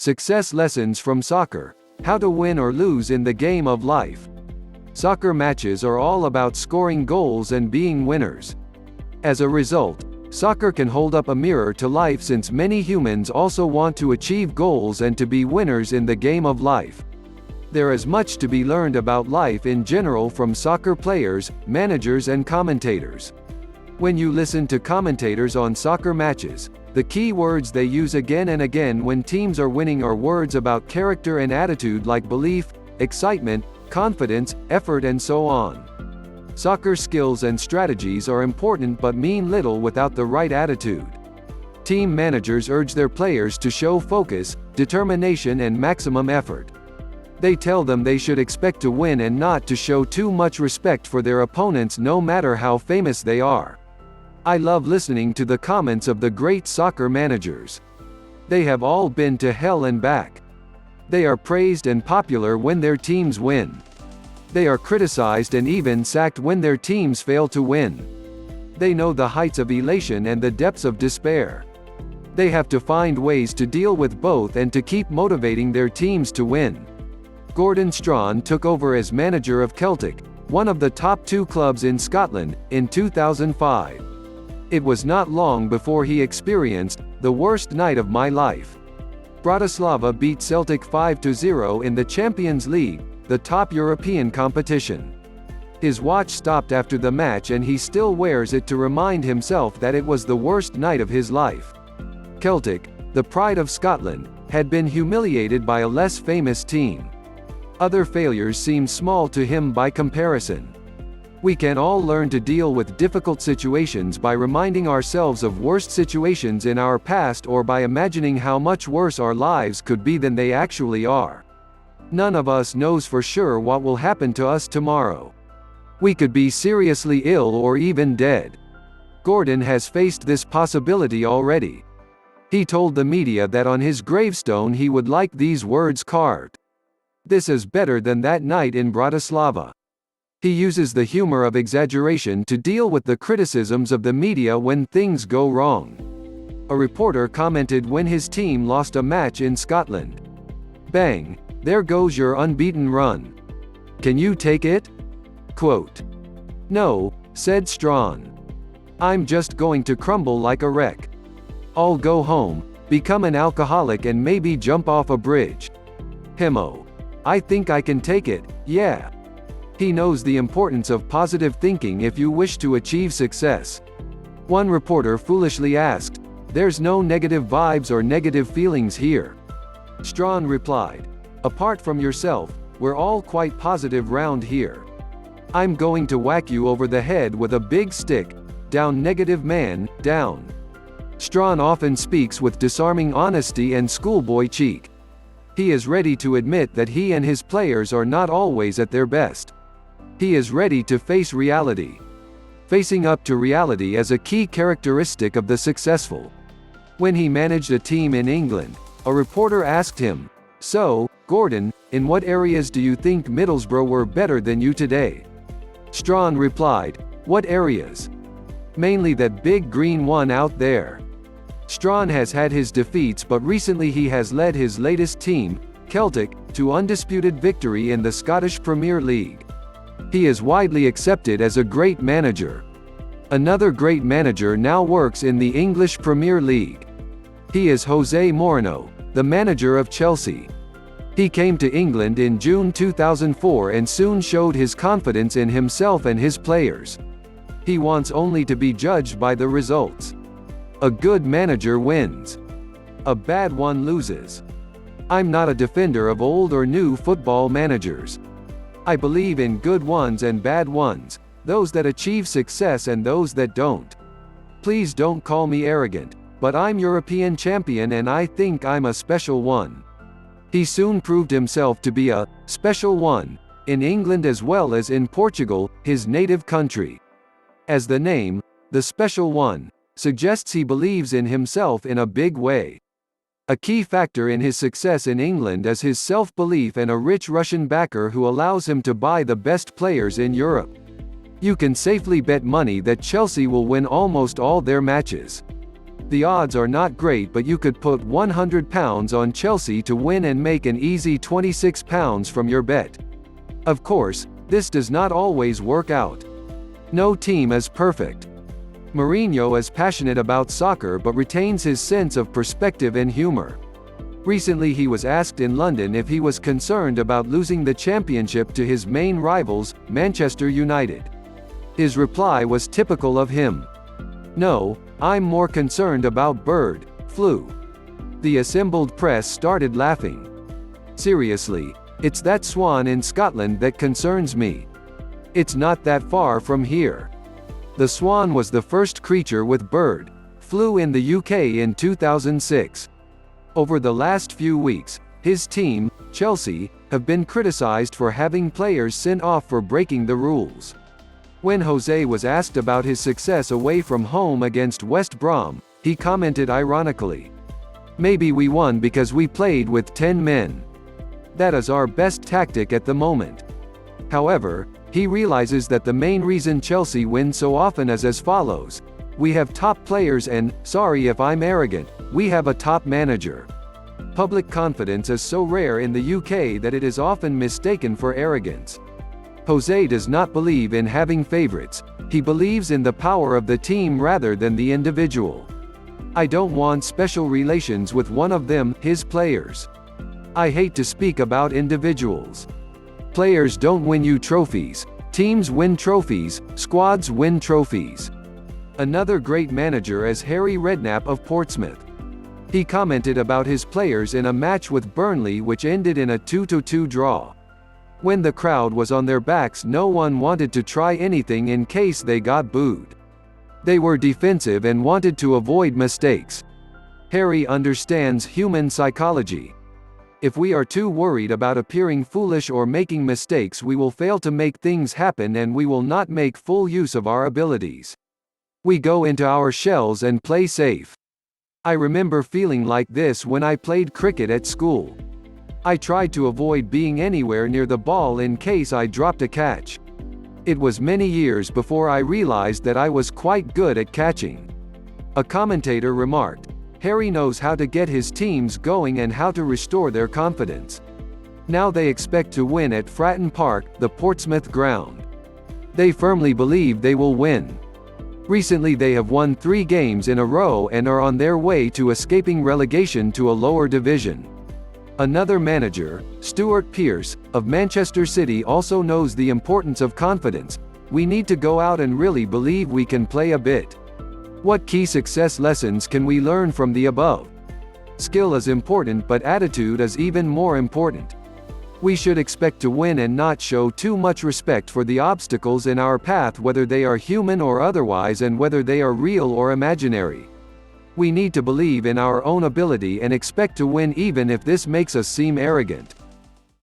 Success lessons from soccer. How to win or lose in the game of life. Soccer matches are all about scoring goals and being winners. As a result, soccer can hold up a mirror to life since many humans also want to achieve goals and to be winners in the game of life. There is much to be learned about life in general from soccer players, managers and commentators. When you listen to commentators on soccer matches, the key words they use again and again when teams are winning are words about character and attitude like belief, excitement, confidence, effort and so on. Soccer skills and strategies are important but mean little without the right attitude. Team managers urge their players to show focus, determination and maximum effort. They tell them they should expect to win and not to show too much respect for their opponents no matter how famous they are. I love listening to the comments of the great soccer managers. They have all been to hell and back. They are praised and popular when their teams win. They are criticized and even sacked when their teams fail to win. They know the heights of elation and the depths of despair. They have to find ways to deal with both and to keep motivating their teams to win. Gordon Strachan took over as manager of Celtic, one of the top 2 clubs in Scotland, in 2005. It was not long before he experienced the worst night of my life. Bratislava beat Celtic 5-0 in the Champions League, the top European competition. His watch stopped after the match and he still wears it to remind himself that it was the worst night of his life. Celtic, the pride of Scotland, had been humiliated by a less famous team. Other failures seem small to him by comparison. We can all learn to deal with difficult situations by reminding ourselves of worst situations in our past or by imagining how much worse our lives could be than they actually are. None of us knows for sure what will happen to us tomorrow. We could be seriously ill or even dead. Gordon has faced this possibility already. He told the media that on his gravestone he would like these words carved. "This is better than that night in Bratislava." He uses the humor of exaggeration to deal with the criticisms of the media when things go wrong. A reporter commented when his team lost a match in Scotland. "Bang, there goes your unbeaten run. Can you take it?" Quote, "No," said Strachan. "I'm just going to crumble like a wreck. I'll go home, become an alcoholic and maybe jump off a bridge. Hemo. I think I can take it, yeah." He knows the importance of positive thinking if you wish to achieve success. One reporter foolishly asked, "There's no negative vibes or negative feelings here?" Strachan replied, "Apart from yourself, we're all quite positive round here. I'm going to whack you over the head with a big stick. Down negative man, down." Strachan often speaks with disarming honesty and schoolboy cheek. He is ready to admit that he and his players are not always at their best. He is ready to face reality. Facing up to reality is a key characteristic of the successful. When he managed a team in England, a reporter asked him, "So, Gordon, in what areas do you think Middlesbrough were better than you today?" Strachan replied, "What areas? Mainly that big green one out there." Strachan has had his defeats but recently he has led his latest team, Celtic, to undisputed victory in the Scottish Premier League. He is widely accepted as a great manager. Another great manager now works in the English Premier League. He is Jose Mourinho, the manager of Chelsea. He came to England in June 2004 and soon showed his confidence in himself and his players. He wants only to be judged by the results. A good manager wins. A bad one loses. I'm not a defender of old or new football managers. I believe in good ones and bad ones, those that achieve success and those that don't. Please don't call me arrogant, but I'm European champion and I think I'm a special one. He soon proved himself to be a special one, in England as well as in Portugal, his native country. As the name, the special one, suggests he believes in himself in a big way. A key factor in his success in England is his self-belief and a rich Russian backer who allows him to buy the best players in Europe. You can safely bet money that Chelsea will win almost all their matches. The odds are not great, but you could put £100 on Chelsea to win and make an easy £26 from your bet. Of course, this does not always work out. No team is perfect. Mourinho is passionate about soccer but retains his sense of perspective and humor. Recently he was asked in London if he was concerned about losing the championship to his main rivals, Manchester United. His reply was typical of him. "No, I'm more concerned about bird flu." The assembled press started laughing. "Seriously, it's that swan in Scotland that concerns me. It's not that far from here." The swan was the first creature with bird flu in the UK in 2006. Over the last few weeks, his team, Chelsea, have been criticised for having players sent off for breaking the rules. When Jose was asked about his success away from home against West Brom, he commented ironically, "Maybe we won because we played with 10 men. That is our best tactic at the moment." However, he realizes that the main reason Chelsea win so often is as follows: "We have top players and, sorry if I'm arrogant, we have a top manager." Public confidence is so rare in the UK that it is often mistaken for arrogance. Jose does not believe in having favorites, he believes in the power of the team rather than the individual. "I don't want special relations with one of them, his players. I hate to speak about individuals. Players don't win you trophies, teams win trophies, squads win trophies." Another great manager is Harry Redknapp of Portsmouth. He commented about his players in a match with Burnley which ended in a 2-2 draw. "When the crowd was on their backs, no one wanted to try anything in case they got booed. They were defensive and wanted to avoid mistakes." Harry understands human psychology. If we are too worried about appearing foolish or making mistakes, we will fail to make things happen and we will not make full use of our abilities. We go into our shells and play safe. I remember feeling like this when I played cricket at school. I tried to avoid being anywhere near the ball in case I dropped a catch. It was many years before I realized that I was quite good at catching. A commentator remarked, "Harry knows how to get his teams going and how to restore their confidence. Now they expect to win at Fratton Park, the Portsmouth ground. They firmly believe they will win. Recently they have won 3 games in a row and are on their way to escaping relegation to a lower division." Another manager, Stuart Pearce, of Manchester City, also knows the importance of confidence. "We need to go out and really believe we can play a bit. What key success lessons can we learn from the above? Skill is important, but attitude is even more important. We should expect to win and not show too much respect for the obstacles in our path, whether they are human or otherwise, and whether they are real or imaginary. We need to believe in our own ability and expect to win even if this makes us seem arrogant."